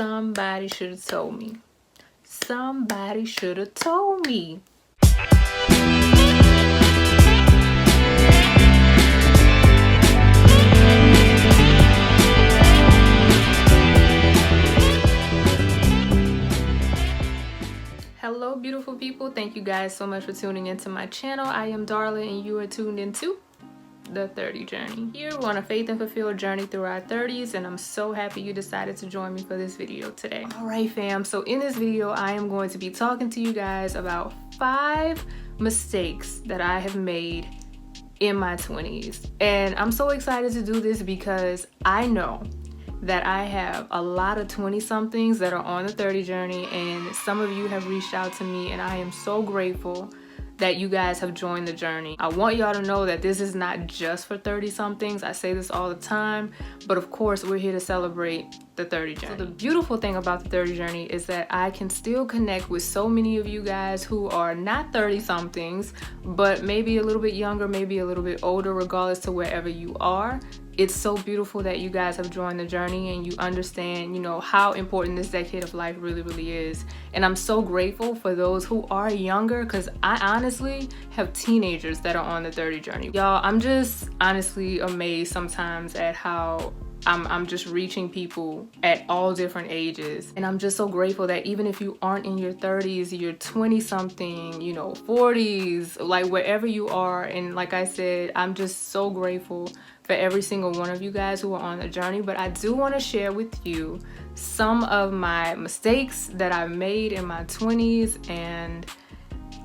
Somebody should have told me. Somebody should have told me. Hello beautiful people, thank you guys so much for tuning into my channel. I am Darla and you are tuned into the 30 journey. Here we're on a faith and fulfilled journey through our 30s, and I'm so happy you decided to join me for this video today. All right fam, so in this video I am going to be talking to you guys about 5 mistakes that I have made in my 20s. And I'm so excited to do this because I know that I have a lot of 20-somethings that are on the 30 journey, and some of you have reached out to me, and I am so grateful that you guys have joined the journey. I want y'all to know that this is not just for 30-somethings. I say this all the time, but of course we're here to celebrate the 30 journey. So the beautiful thing about the 30 journey is that I can still connect with so many of you guys who are not 30-somethings, but maybe a little bit younger, maybe a little bit older, regardless to wherever you are. It's so beautiful that you guys have joined the journey and you understand, you know, how important this decade of life really is. And I'm so grateful for those who are younger, because I honestly have teenagers that are on the 30 journey. Y'all, I'm just honestly amazed sometimes at how I'm just reaching people at all different ages. And I'm just so grateful that even if you aren't in your 30s, you're 20-something, you know, 40s, like wherever you are. And like I said, I'm just so grateful for every single one of you guys who are on the journey. But I do want to share with you some of my mistakes that I've made in my 20s. And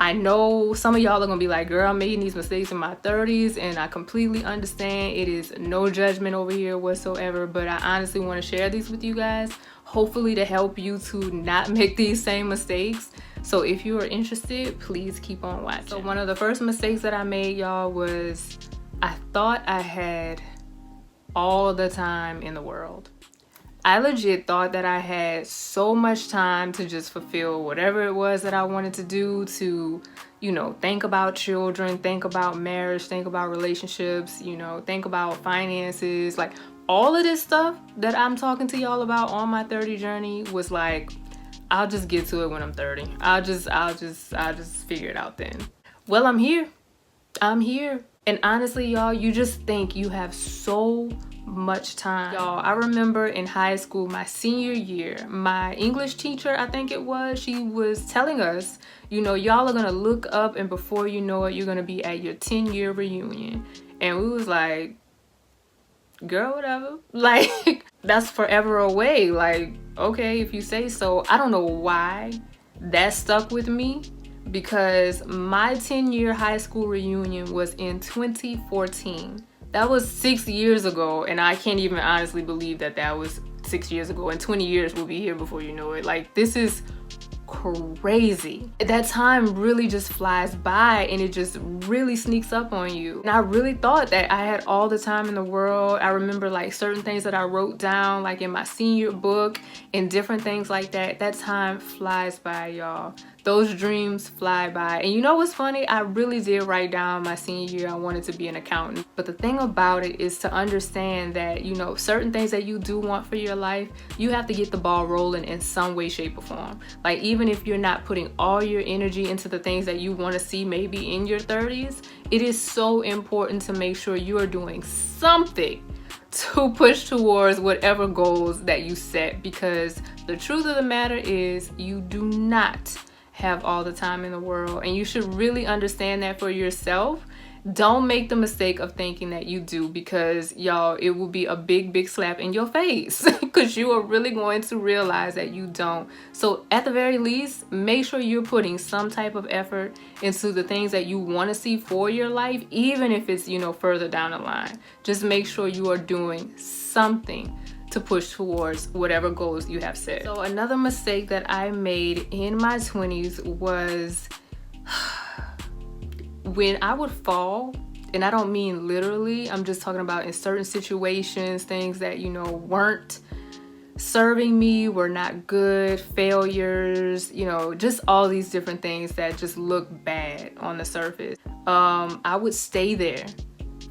I know some of y'all are gonna be like, girl, I'm making these mistakes in my 30s, and I completely understand. It is no judgment over here whatsoever, but I honestly want to share these with you guys, hopefully to help you to not make these same mistakes. So if you are interested, please keep on watching. So one of the first mistakes that I made, y'all, was I thought I had all the time in the world. I legit thought that I had so much time to just fulfill whatever it was that I wanted to do, to, you know, think about children, think about marriage, think about relationships, you know, think about finances. Like all of this stuff that I'm talking to y'all about on my 30 journey was like, I'll just get to it when I'm 30. I'll just figure it out then. Well, I'm here. And honestly, y'all, you just think you have so much time. Y'all, I remember in high school, my senior year, my English teacher, I think it was, she was telling us, you know, y'all are gonna look up and before you know it, you're gonna be at your 10-year reunion. And we was like, girl, whatever. Like, that's forever away. Like, okay, if you say so. I don't know why that stuck with me, because my 10-year high school reunion was in 2014. That was 6 years ago, and I can't even honestly believe that that was 6 years ago, and 20 years will be here before you know it. Like, this is crazy. That time really just flies by, and it just really sneaks up on you. And I really thought that I had all the time in the world. I remember like certain things that I wrote down like in my senior book and different things like that. That time flies by, y'all. Those dreams fly by. And you know what's funny? I really did write down my senior year I wanted to be an accountant. But the thing about it is to understand that, you know, certain things that you do want for your life, you have to get the ball rolling in some way, shape, or form. Like, even if you're not putting all your energy into the things that you want to see maybe in your 30s, it is so important to make sure you are doing something to push towards whatever goals that you set. Because the truth of the matter is, you do not have all the time in the world, and you should really understand that for yourself. Don't make the mistake of thinking that you do, because y'all, it will be a big slap in your face because you are really going to realize that you don't. So at the very least, make sure you're putting some type of effort into the things that you want to see for your life, even if it's, you know, further down the line. Just make sure you are doing something to push towards whatever goals you have set. So another mistake that I made in my 20s was when I would fall, and I don't mean literally, I'm just talking about in certain situations, things that, you know, weren't serving me, were not good, failures, you know, just all these different things that just look bad on the surface. I would stay there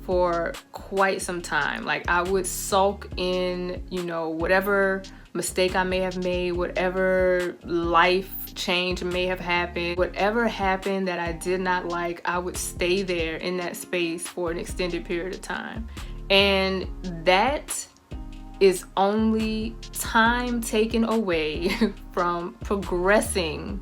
for quite some time. Like, I would sulk in, you know, whatever mistake I may have made, whatever life change may have happened, whatever happened that I did not like, I would stay there in that space for an extended period of time. And that is only time taken away from progressing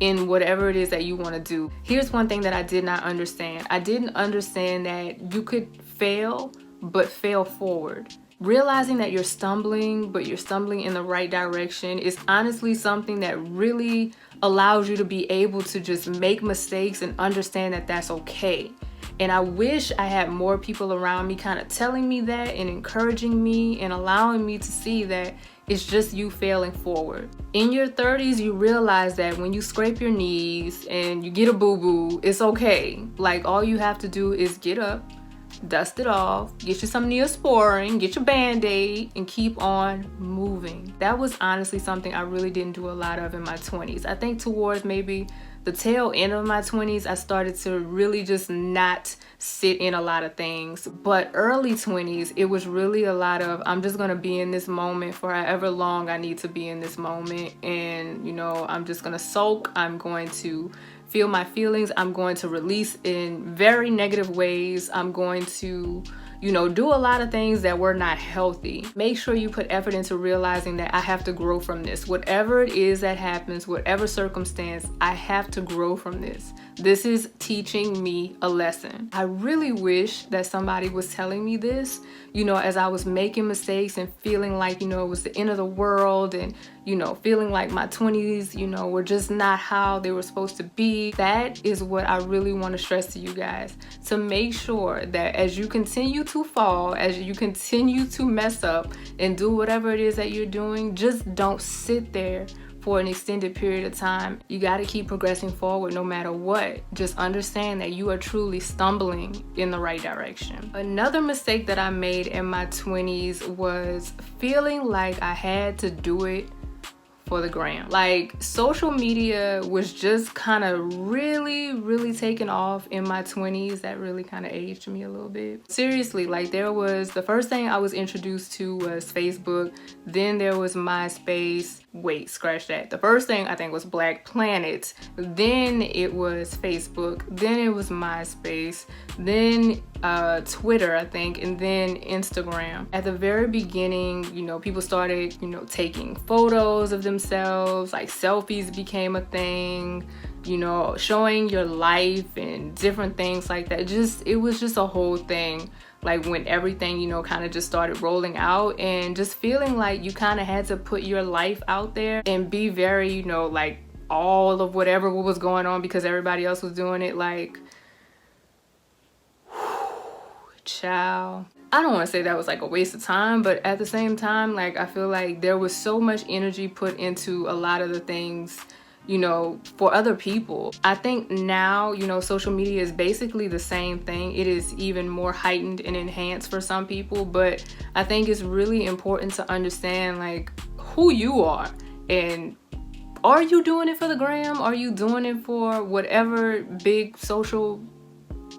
in whatever it is that you want to do. Here's one thing that I did not understand. I didn't understand that you could fail, but fail forward. Realizing that you're stumbling, but you're stumbling in the right direction is honestly something that really allows you to be able to just make mistakes and understand that that's okay. And I wish I had more people around me kind of telling me that and encouraging me and allowing me to see that it's just you failing forward. In your 30s, you realize that when you scrape your knees and you get a boo-boo, it's okay. Like, all you have to do is get up, dust it off, get you some Neosporin, get your Band-Aid, and keep on moving. That was honestly something I really didn't do a lot of in my 20s. I think towards maybe the tail end of my 20s, I started to really just not sit in a lot of things. But early 20s, it was really a lot of, I'm just gonna be in this moment for however long I need to be in this moment. And, you know, I'm just gonna soak, I'm going to feel my feelings, I'm going to release in very negative ways, I'm going to, you know, do a lot of things that were not healthy. Make sure you put effort into realizing that I have to grow from this. Whatever it is that happens, whatever circumstance, I have to grow from this. This is teaching me a lesson. I really wish that somebody was telling me this, you know, as I was making mistakes and feeling like, you know, it was the end of the world, and, you know, feeling like my 20s, you know, were just not how they were supposed to be. That is what I really want to stress to you guys, to make sure that as you continue to fall, as you continue to mess up and do whatever it is that you're doing, just don't sit there for an extended period of time. You got to keep progressing forward no matter what. Just understand that you are truly stumbling in the right direction. Another mistake that I made in my 20s was feeling like I had to do it for the gram. Like, social media was just kind of really taking off in my 20s. That really kind of aged me a little bit. Seriously, like, there was, the first thing I was introduced to was Facebook, then there was MySpace. Wait, scratch that. The first thing I think was Black Planet, then it was Facebook, then it was MySpace, then Twitter, I think, and then Instagram. At the very beginning, you know, people started, you know, taking photos of themselves, like selfies became a thing, you know, showing your life and different things like that. It was just a whole thing. Like, when everything, you know, kind of just started rolling out, and just feeling like you kind of had to put your life out there and be very, you know, like, all of whatever was going on because everybody else was doing it. Like, child, I don't want to say that was like a waste of time, but at the same time, like, I feel like there was so much energy put into a lot of the things, you know, for other people. I think now, you know, social media is basically the same thing. It is even more heightened and enhanced for some people, but I think it's really important to understand, like, who you are, and are you doing it for the gram? Are you doing it for whatever big social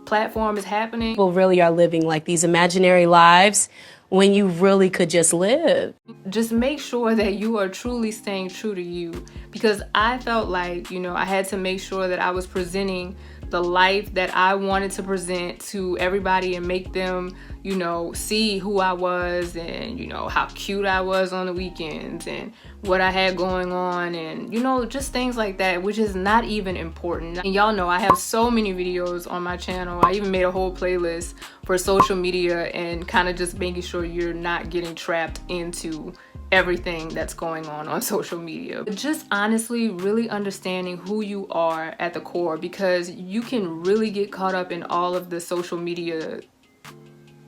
platform is happening? People really are living like these imaginary lives when you really could just live. Just make sure that you are truly staying true to you, because I felt like, you know, I had to make sure that I was presenting the life that I wanted to present to everybody and make them, you know, see who I was, and, you know, how cute I was on the weekends and what I had going on, and, you know, just things like that, which is not even important. And y'all know I have so many videos on my channel. I even made a whole playlist for social media and kind of just making sure you're not getting trapped into everything that's going on social media. But just honestly really understanding who you are at the core, because you can really get caught up in all of the social media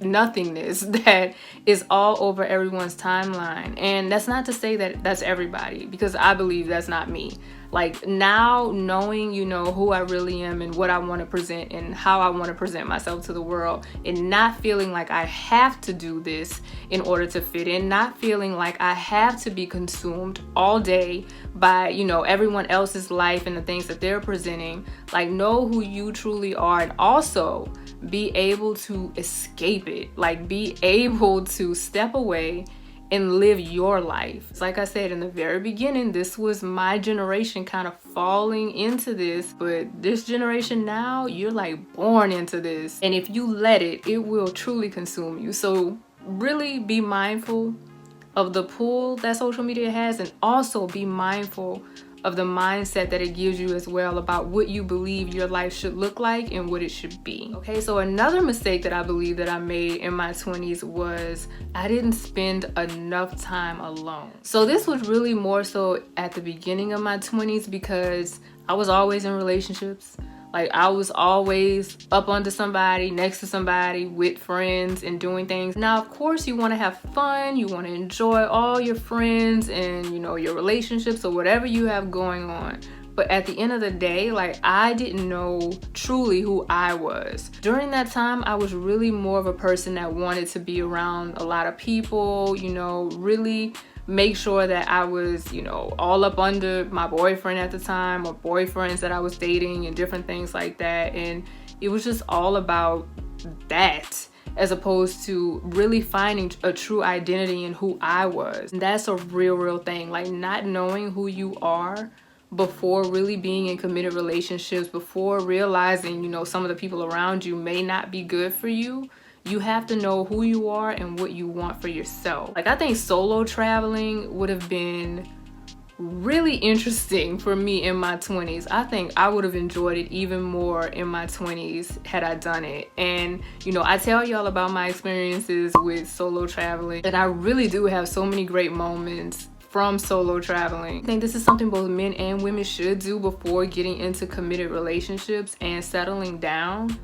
nothingness that is all over everyone's timeline. And that's not to say that that's everybody, because I believe that's not me. Like, now knowing, you know, who I really am and what I want to present and how I want to present myself to the world, and not feeling like I have to do this in order to fit in, not feeling like I have to be consumed all day by, you know, everyone else's life and the things that they're presenting. Like, know who you truly are, and also be able to escape it. Like, be able to step away and live your life. Like I said in the very beginning, this was my generation kind of falling into this, but this generation now, you're like born into this. And if you let it, it will truly consume you. So really be mindful of the pull that social media has, and also be mindful of the mindset that it gives you as well about what you believe your life should look like and what it should be. Okay, so another mistake that I believe that I made in my 20s was I didn't spend enough time alone. So this was really more so at the beginning of my 20s, because I was always in relationships. Like, I was always up under somebody, next to somebody, with friends and doing things. Now, of course, you want to have fun. You want to enjoy all your friends and, you know, your relationships or whatever you have going on. But at the end of the day, like, I didn't know truly who I was. During that time, I was really more of a person that wanted to be around a lot of people, you know, really make sure that I was, you know, all up under my boyfriend at the time, or boyfriends that I was dating and different things like that. And it was just all about that, as opposed to really finding a true identity in who I was. And that's a real thing. Like, not knowing who you are before really being in committed relationships, before realizing, you know, some of the people around you may not be good for you. You have to know who you are and what you want for yourself. Like, I think solo traveling would have been really interesting for me in my 20s. I think I would have enjoyed it even more in my 20s had I done it. And, you know, I tell y'all about my experiences with solo traveling, and I really do have so many great moments from solo traveling. I think this is something both men and women should do before getting into committed relationships and settling down.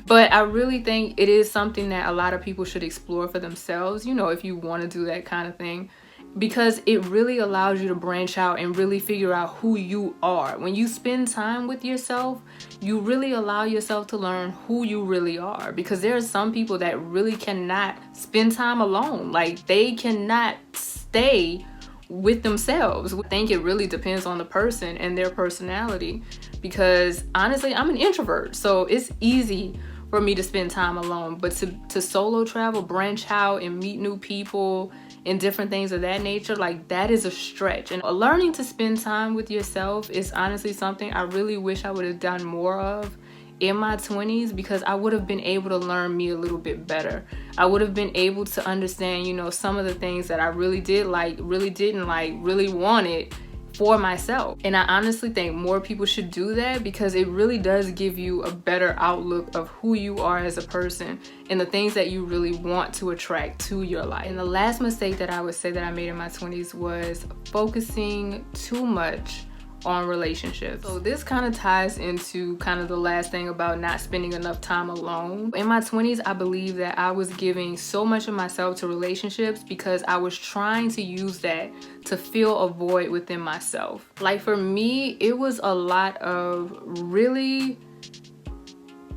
But I really think it is something that a lot of people should explore for themselves, you know, if you want to do that kind of thing, because it really allows you to branch out and really figure out who you are. When you spend time with yourself, you really allow yourself to learn who you really are, because there are some people that really cannot spend time alone. Like, they cannot stay with themselves. I think it really depends on the person and their personality, because honestly, I'm an introvert, so it's easy for me to spend time alone. But to solo travel, branch out and meet new people and different things of that nature, like, that is a stretch. And learning to spend time with yourself is honestly something I really wish I would have done more of in my 20s, because I would have been able to learn me a little bit better. I would have been able to understand, you know, some of the things that I really did like, really didn't like, really wanted for myself. And I honestly think more people should do that, because it really does give you a better outlook of who you are as a person and the things that you really want to attract to your life. And the last mistake that I would say that I made in my 20s was focusing too much on relationships. So this kind of ties into kind of the last thing about not spending enough time alone. In my 20s, I believe that I was giving so much of myself to relationships because I was trying to use that to fill a void within myself. Like, for me, it was a lot of really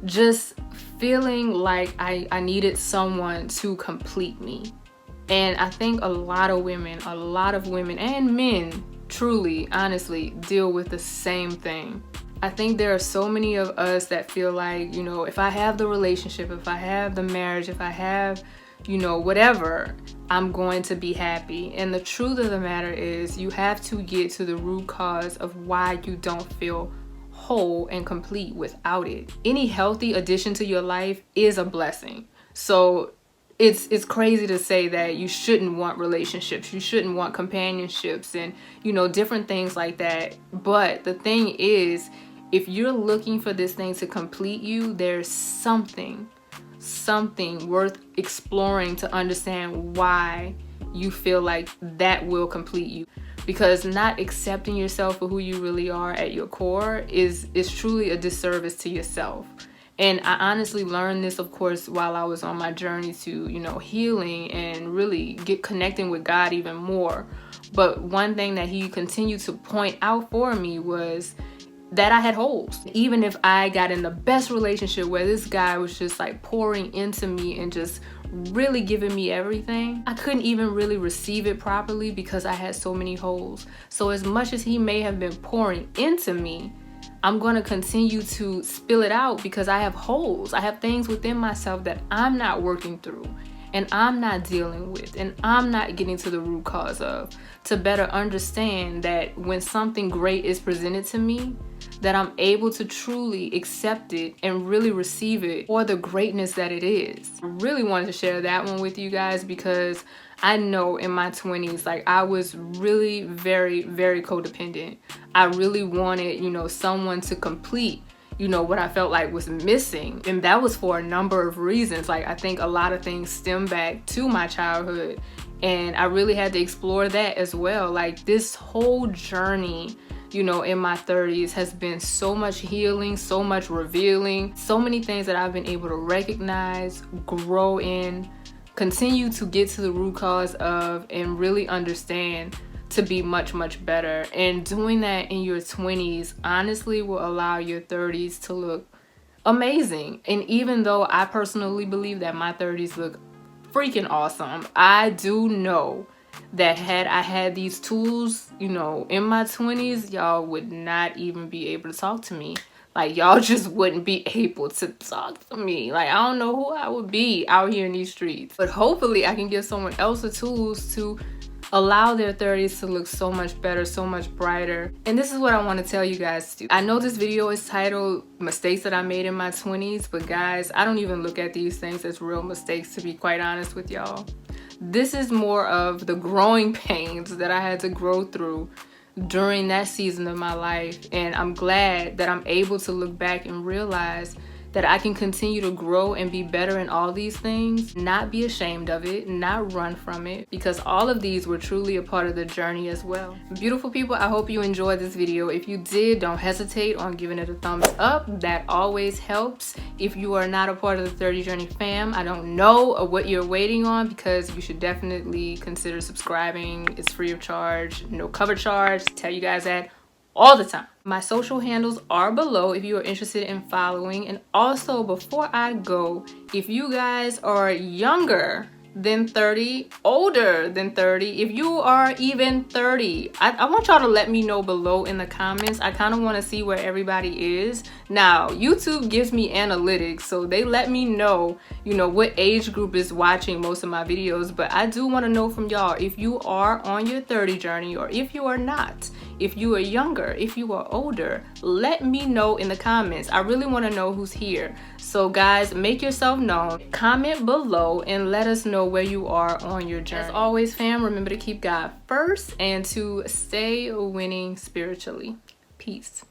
just feeling like I needed someone to complete me. And I think a lot of women and men truly, honestly, deal with the same thing. I think there are so many of us that feel like, you know, if I have the relationship, if I have the marriage, if I have, you know, whatever, I'm going to be happy. And the truth of the matter is, you have to get to the root cause of why you don't feel whole and complete without it. Any healthy addition to your life is a blessing. So it's crazy to say that you shouldn't want relationships, you shouldn't want companionships, and, you know, different things like that. But the thing is, if you're looking for this thing to complete you, there's something worth exploring to understand why you feel like that will complete you. Because not accepting yourself for who you really are at your core is truly a disservice to yourself. And I honestly learned this, of course, while I was on my journey to, you know, healing and really connecting with God even more. But one thing that he continued to point out for me was that I had holes. Even if I got in the best relationship where this guy was just like pouring into me and just really giving me everything, I couldn't even really receive it properly because I had so many holes. So as much as he may have been pouring into me, I'm going to continue to spill it out because I have holes. I have things within myself that I'm not working through. and I'm not dealing with, and I'm not getting to the root cause of, to better understand that when something great is presented to me, that I'm able to truly accept it and really receive it for the greatness that it is. I really wanted to share that one with you guys because I know in my 20s, like, I was really very, very codependent. I really wanted, you know, someone to complete, you know, what I felt like was missing. And that was for a number of reasons. Like, I think a lot of things stem back to my childhood, and I really had to explore that as well. Like, this whole journey, you know, in my 30s has been so much healing, so much revealing, so many things that I've been able to recognize, grow in, continue to get to the root cause of, and really understand to be much, much better. And doing that in your 20s honestly will allow your 30s to look amazing. And even though I personally believe that my 30s look freaking awesome, I do know that had I had these tools, you know, in my 20s, y'all would not even be able to talk to me. Like, y'all just wouldn't be able to talk to me. Like, I don't know who I would be out here in these streets. But hopefully I can give someone else the tools to allow their 30s to look so much better, so much brighter. And this is what I want to tell you guys too. I know this video is titled Mistakes That I Made in My 20s, but guys, I don't even look at these things as real mistakes, to be quite honest with y'all. This is more of the growing pains that I had to grow through during that season of my life. And I'm glad that I'm able to look back and realize that I can continue to grow and be better in all these things, not be ashamed of it, not run from it, because all of these were truly a part of the journey as well. Beautiful people, I hope you enjoyed this video. If you did, don't hesitate on giving it a thumbs up. That always helps. If you are not a part of the 30 Journey fam, I don't know what you're waiting on, because you should definitely consider subscribing. It's free of charge, no cover charge. Tell you guys that all the time. My social handles are below if you are interested in following. And also, before I go, if you guys are younger than 30, older than 30, if you are even 30, I want y'all to let me know below in the comments. I kind of want to see where everybody is. Now, YouTube gives me analytics, so they let me know, you know, what age group is watching most of my videos. But I do want to know from y'all if you are on your 30 journey, or if you are not. If you are younger, if you are older, let me know in the comments. I really want to know who's here. So guys, make yourself known. Comment below and let us know where you are on your journey. As always, fam, remember to keep God first and to stay winning spiritually. Peace.